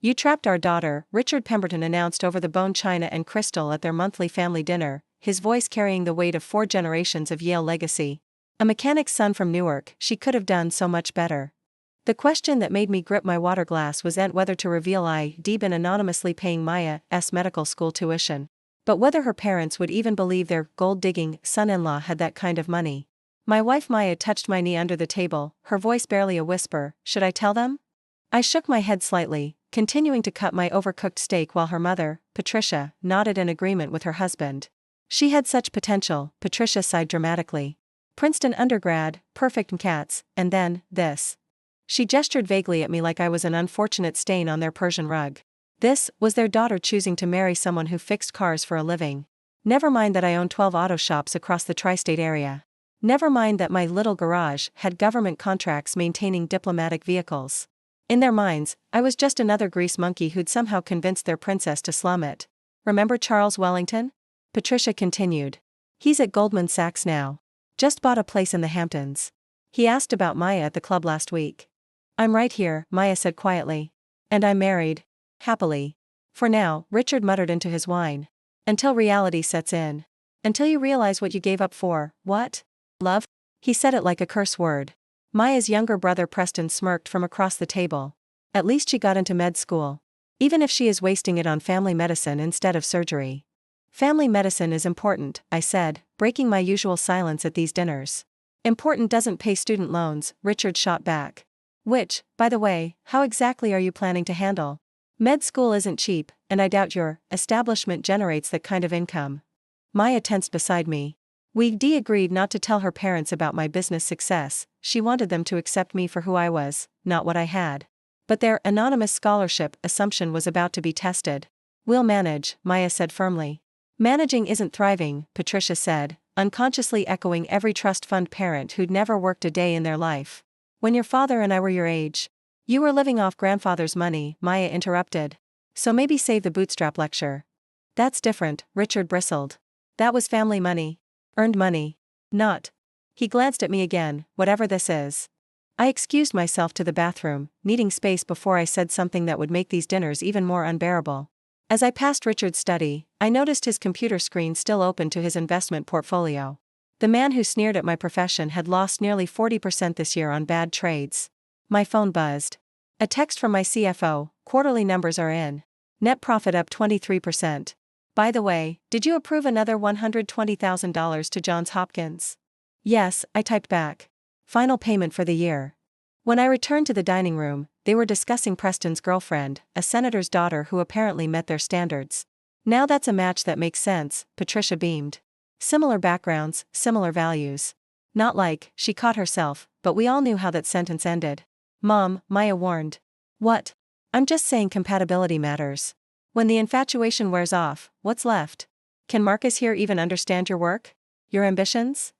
"You trapped our daughter," Richard Pemberton announced over the bone china and crystal at their monthly family dinner, his voice carrying the weight of 4 generations of Yale legacy. A mechanic's son from Newark, she could have done so much better. The question that made me grip my water glass wasn't whether to reveal I'd been anonymously paying Maya's medical school tuition, but whether her parents would even believe their gold-digging son-in-law had that kind of money. My wife Maya touched my knee under the table, her voice barely a whisper. "Should I tell them?" I shook my head slightly, continuing to cut my overcooked steak while her mother, Patricia, nodded in agreement with her husband. "She had such potential," Patricia sighed dramatically. "Princeton undergrad, perfect MCATs, and then, this." She gestured vaguely at me like I was an unfortunate stain on their Persian rug. This was their daughter choosing to marry someone who fixed cars for a living. Never mind that I own 12 auto shops across the tri-state area. Never mind that my little garage had government contracts maintaining diplomatic vehicles. In their minds, I was just another grease monkey who'd somehow convinced their princess to slum it. "Remember Charles Wellington?" Patricia continued. "He's at Goldman Sachs now. Just bought a place in the Hamptons. He asked about Maya at the club last week." "I'm right here," Maya said quietly. "And I'm married. Happily. For now," Richard muttered into his wine. "Until reality sets in. Until you realize what you gave up for, what? Love?" He said it like a curse word. Maya's younger brother Preston smirked from across the table. "At least she got into med school. Even if she is wasting it on family medicine instead of surgery." "Family medicine is important," I said, breaking my usual silence at these dinners. "Important doesn't pay student loans," Richard shot back. "Which, by the way, how exactly are you planning to handle? Med school isn't cheap, and I doubt your establishment generates that kind of income." Maya tensed beside me. We'd agreed not to tell her parents about my business success. She wanted them to accept me for who I was, not what I had. But their anonymous scholarship assumption was about to be tested. "We'll manage," Maya said firmly. "Managing isn't thriving," Patricia said, unconsciously echoing every trust fund parent who'd never worked a day in their life. "When your father and I were your age, you were living off grandfather's money," Maya interrupted. "So maybe save the bootstrap lecture." "That's different," Richard bristled. "That was family money. Earned money. Not." He glanced at me again. "Whatever this is." I excused myself to the bathroom, needing space before I said something that would make these dinners even more unbearable. As I passed Richard's study, I noticed his computer screen still open to his investment portfolio. The man who sneered at my profession had lost nearly 40% this year on bad trades. My phone buzzed. A text from my CFO. "Quarterly numbers are in. Net profit up 23%. By the way, did you approve another $120,000 to Johns Hopkins?" "Yes," I typed back. "Final payment for the year." When I returned to the dining room, they were discussing Preston's girlfriend, a senator's daughter who apparently met their standards. "Now that's a match that makes sense," Patricia beamed. "Similar backgrounds, similar values." "Not like," she caught herself, but we all knew how that sentence ended. "Mom," Maya warned. "What?" "I'm just saying compatibility matters. When the infatuation wears off, what's left? Can Marcus here even understand your work? Your ambitions?"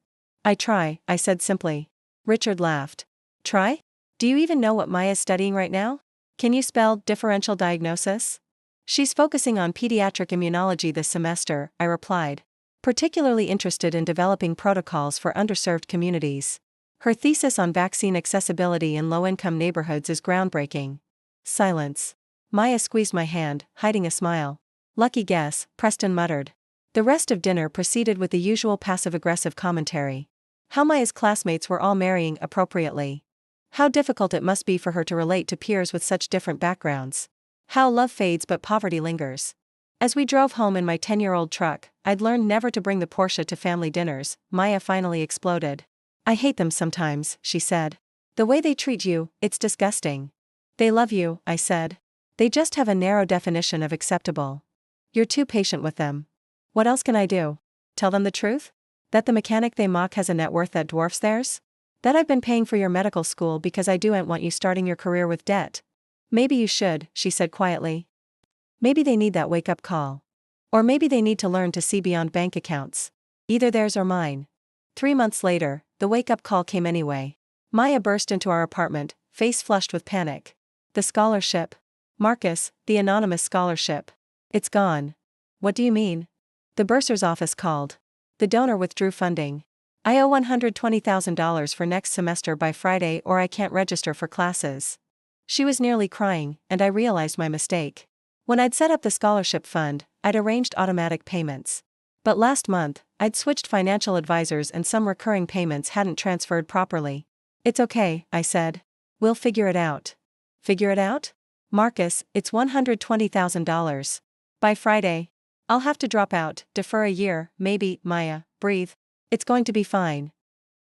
"I try," I said simply. Richard laughed. "Try? Do you even know what Maya's studying right now? Can you spell differential diagnosis?" "She's focusing on pediatric immunology this semester," I replied. "Particularly interested in developing protocols for underserved communities. Her thesis on vaccine accessibility in low-income neighborhoods is groundbreaking." Silence. Maya squeezed my hand, hiding a smile. "Lucky guess," Preston muttered. The rest of dinner proceeded with the usual passive-aggressive commentary. How Maya's classmates were all marrying appropriately. How difficult it must be for her to relate to peers with such different backgrounds. How love fades but poverty lingers. As we drove home in my 10-year-old truck, I'd learned never to bring the Porsche to family dinners. Maya finally exploded. "I hate them sometimes," she said. "The way they treat you, it's disgusting." "They love you," I said. "They just have a narrow definition of acceptable. You're too patient with them." "What else can I do? Tell them the truth? That the mechanic they mock has a net worth that dwarfs theirs? That I've been paying for your medical school because I don't want you starting your career with debt?" "Maybe you should," she said quietly. "Maybe they need that wake-up call. Or maybe they need to learn to see beyond bank accounts. Either theirs or mine." 3 months later, the wake-up call came anyway. Maya burst into our apartment, face flushed with panic. "The scholarship. Marcus, the anonymous scholarship. It's gone." "What do you mean?" "The bursar's office called. The donor withdrew funding. I owe $120,000 for next semester by Friday or I can't register for classes." She was nearly crying, and I realized my mistake. When I'd set up the scholarship fund, I'd arranged automatic payments. But last month, I'd switched financial advisors and some recurring payments hadn't transferred properly. It's okay, I said. We'll figure it out. Figure it out? Marcus, it's $120,000. By Friday. I'll have to drop out, defer a year, maybe. Maya, breathe. It's going to be fine.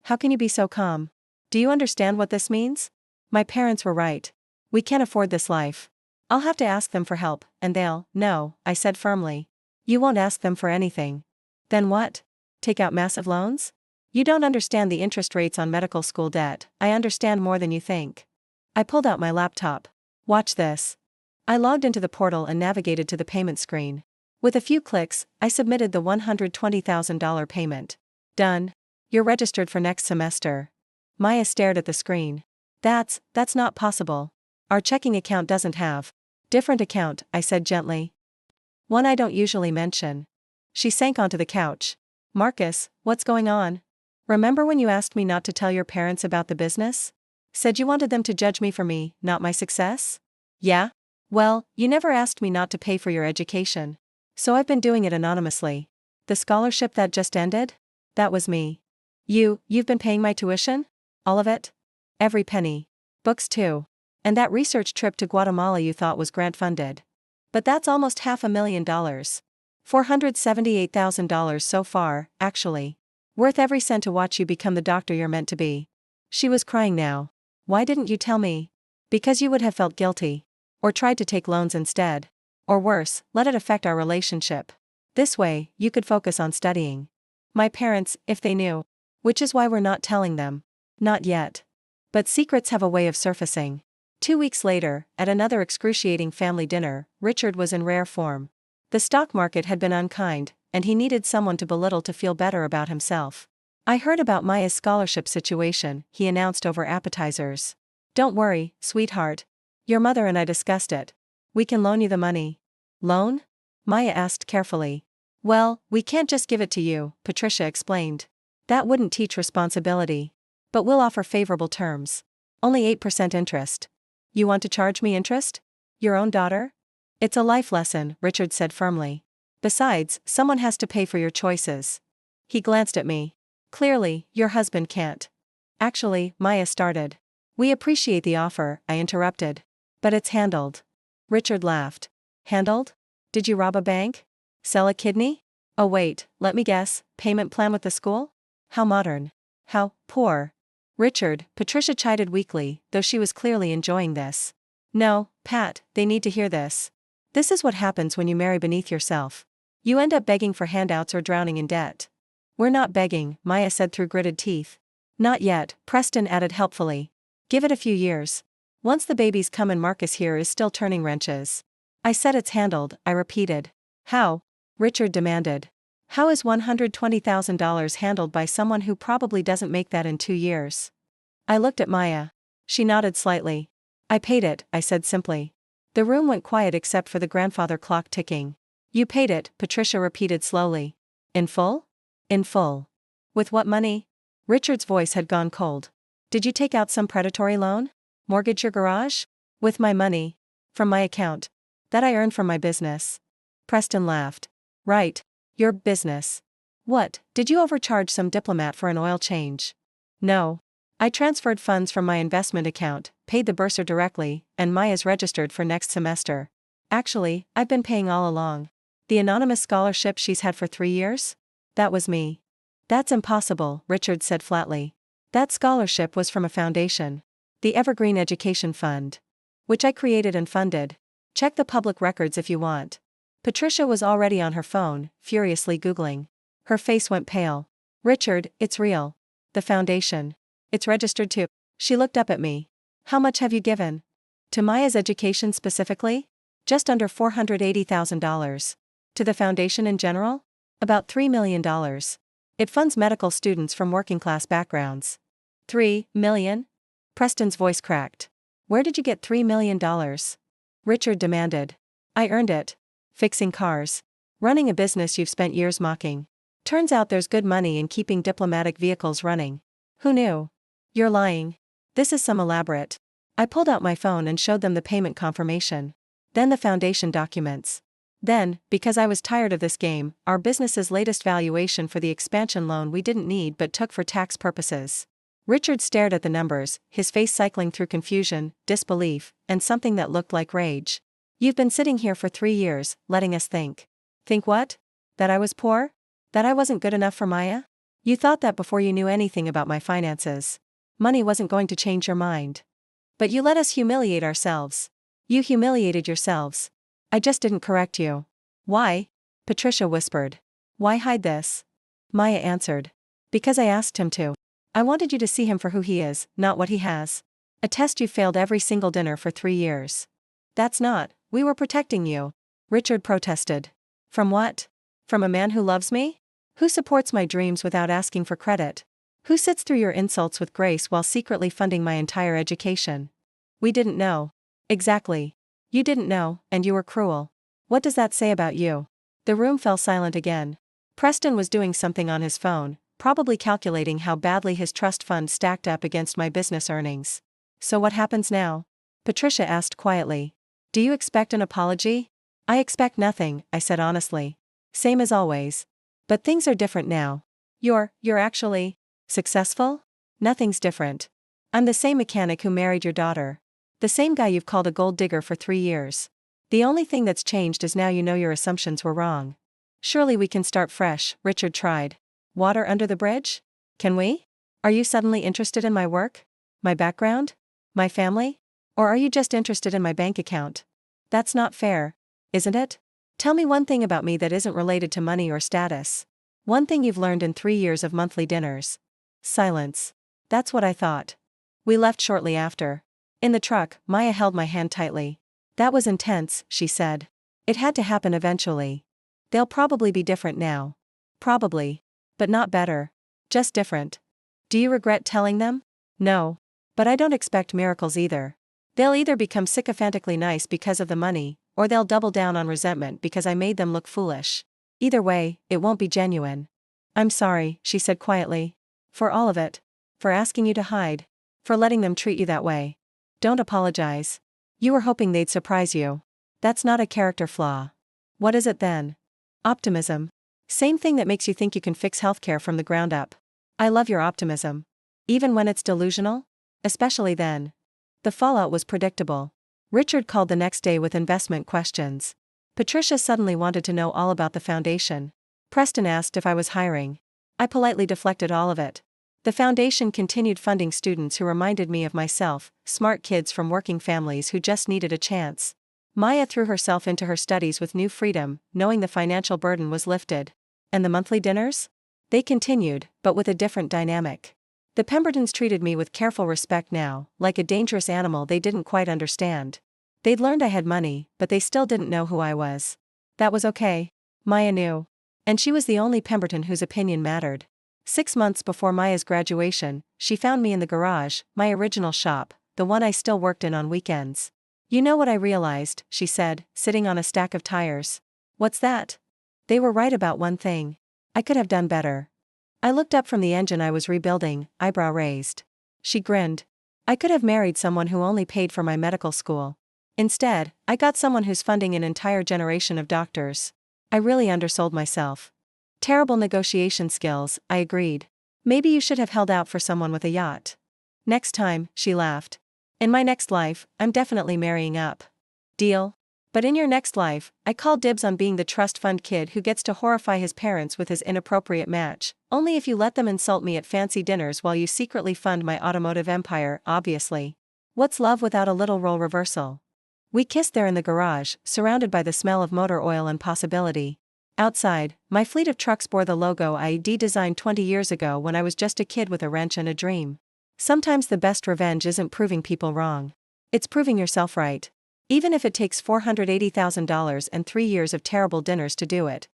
How can you be so calm? Do you understand what this means? My parents were right. We can't afford this life. I'll have to ask them for help, and they'll, no, I said firmly. You won't ask them for anything. Then what? Take out massive loans? You don't understand the interest rates on medical school debt. I understand more than you think. I pulled out my laptop. Watch this. I logged into the portal and navigated to the payment screen. With a few clicks, I submitted the $120,000 payment. Done. You're registered for next semester. Maya stared at the screen. That's not possible. Our checking account doesn't have. Different account, I said gently. One I don't usually mention. She sank onto the couch. Marcus, what's going on? Remember when you asked me not to tell your parents about the business? Said you wanted them to judge me for me, not my success? Yeah? Well, you never asked me not to pay for your education. So I've been doing it anonymously. The scholarship that just ended? That was me. You've been paying my tuition? All of it? Every penny. Books too. And that research trip to Guatemala you thought was grant funded. But that's almost $500,000. $478,000 so far, actually. Worth every cent to watch you become the doctor you're meant to be. She was crying now. Why didn't you tell me? Because you would have felt guilty. Or tried to take loans instead. Or worse, let it affect our relationship. This way, you could focus on studying. My parents, if they knew. Which is why we're not telling them. Not yet. But secrets have a way of surfacing. 2 weeks later, at another excruciating family dinner, Richard was in rare form. The stock market had been unkind, and he needed someone to belittle to feel better about himself. I heard about Maya's scholarship situation, he announced over appetizers. Don't worry, sweetheart. Your mother and I discussed it. We can loan you the money. Loan? Maya asked carefully. Well, we can't just give it to you, Patricia explained. That wouldn't teach responsibility. But we'll offer favorable terms. Only 8% interest. You want to charge me interest? Your own daughter? It's a life lesson, Richard said firmly. Besides, someone has to pay for your choices. He glanced at me. Clearly, your husband can't. Actually, Maya started. We appreciate the offer, I interrupted. But it's handled. Richard laughed. Handled? Did you rob a bank? Sell a kidney? Oh wait, let me guess, payment plan with the school? How modern. How poor. Richard, Patricia chided weakly, though she was clearly enjoying this. No, Pat, they need to hear this. This is what happens when you marry beneath yourself. You end up begging for handouts or drowning in debt. We're not begging, Maya said through gritted teeth. Not yet, Preston added helpfully. Give it a few years. Once the babies come and Marcus here is still turning wrenches. I said it's handled, I repeated. How? Richard demanded. How is $120,000 handled by someone who probably doesn't make that in 2 years? I looked at Maya. She nodded slightly. I paid it, I said simply. The room went quiet except for the grandfather clock ticking. You paid it, Patricia repeated slowly. In full? In full. With what money? Richard's voice had gone cold. Did you take out some predatory loan? Mortgage your garage? With my money. From my account. That I earned from my business. Preston laughed. Right. Your business. What, did you overcharge some diplomat for an oil change? No. I transferred funds from my investment account, paid the bursar directly, and Maya's registered for next semester. Actually, I've been paying all along. The anonymous scholarship she's had for 3 years? That was me. That's impossible, Richard said flatly. That scholarship was from a foundation. The Evergreen Education Fund. Which I created and funded. Check the public records if you want. Patricia was already on her phone, furiously Googling. Her face went pale. Richard, it's real. The foundation. It's registered too. She looked up at me. How much have you given? To Maya's education specifically? Just under $480,000. To the foundation in general? About $3 million. It funds medical students from working-class backgrounds. $3 million? Preston's voice cracked. Where did you get $3 million? Richard demanded. I earned it. Fixing cars. Running a business you've spent years mocking. Turns out there's good money in keeping diplomatic vehicles running. Who knew? You're lying. This is some elaborate. I pulled out my phone and showed them the payment confirmation. Then the foundation documents. Then, because I was tired of this game, our business's latest valuation for the expansion loan we didn't need but took for tax purposes. Richard stared at the numbers, his face cycling through confusion, disbelief, and something that looked like rage. You've been sitting here for 3 years, letting us think. Think what? That I was poor? That I wasn't good enough for Maya? You thought that before you knew anything about my finances. Money wasn't going to change your mind. But you let us humiliate ourselves. You humiliated yourselves. I just didn't correct you. Why? Patricia whispered. Why hide this? Maya answered. Because I asked him to. I wanted you to see him for who he is, not what he has. A test you failed every single dinner for 3 years. That's not, we were protecting you. Richard protested. From what? From a man who loves me? Who supports my dreams without asking for credit? Who sits through your insults with grace while secretly funding my entire education? We didn't know. Exactly. You didn't know, and you were cruel. What does that say about you? The room fell silent again. Preston was doing something on his phone, probably calculating how badly his trust fund stacked up against my business earnings. So what happens now? Patricia asked quietly. Do you expect an apology? I expect nothing, I said honestly. Same as always. But things are different now. You're actually successful? Nothing's different. I'm the same mechanic who married your daughter. The same guy you've called a gold digger for 3 years. The only thing that's changed is now you know your assumptions were wrong. Surely we can start fresh, Richard tried. Water under the bridge? Can we? Are you suddenly interested in my work? My background? My family? Or are you just interested in my bank account? That's not fair, isn't it? Tell me one thing about me that isn't related to money or status. One thing you've learned in 3 years of monthly dinners. Silence. That's what I thought. We left shortly after. In the truck, Maya held my hand tightly. That was intense, she said. It had to happen eventually. They'll probably be different now. Probably. But not better. Just different. Do you regret telling them? No. But I don't expect miracles either. They'll either become sycophantically nice because of the money, or they'll double down on resentment because I made them look foolish. Either way, it won't be genuine. I'm sorry, she said quietly. For all of it. For asking you to hide. For letting them treat you that way. Don't apologize. You were hoping they'd surprise you. That's not a character flaw. What is it then? Optimism. Same thing that makes you think you can fix healthcare from the ground up. I love your optimism. Even when it's delusional? Especially then. The fallout was predictable. Richard called the next day with investment questions. Patricia suddenly wanted to know all about the foundation. Preston asked if I was hiring. I politely deflected all of it. The foundation continued funding students who reminded me of myself, smart kids from working families who just needed a chance. Maya threw herself into her studies with new freedom, knowing the financial burden was lifted. And the monthly dinners? They continued, but with a different dynamic. The Pembertons treated me with careful respect now, like a dangerous animal they didn't quite understand. They'd learned I had money, but they still didn't know who I was. That was okay. Maya knew. And she was the only Pemberton whose opinion mattered. 6 months before Maya's graduation, she found me in the garage, my original shop, the one I still worked in on weekends. You know what I realized, she said, sitting on a stack of tires. What's that? They were right about one thing. I could have done better. I looked up from the engine I was rebuilding, eyebrow raised. She grinned. I could have married someone who only paid for my medical school. Instead, I got someone who's funding an entire generation of doctors. I really undersold myself. Terrible negotiation skills, I agreed. Maybe you should have held out for someone with a yacht. Next time, she laughed. In my next life, I'm definitely marrying up. Deal? But in your next life, I call dibs on being the trust fund kid who gets to horrify his parents with his inappropriate match, only if you let them insult me at fancy dinners while you secretly fund my automotive empire, obviously. What's love without a little role reversal? We kissed there in the garage, surrounded by the smell of motor oil and possibility. Outside, my fleet of trucks bore the logo I designed 20 years ago when I was just a kid with a wrench and a dream. Sometimes the best revenge isn't proving people wrong. It's proving yourself right. Even if it takes $480,000 and 3 years of terrible dinners to do it.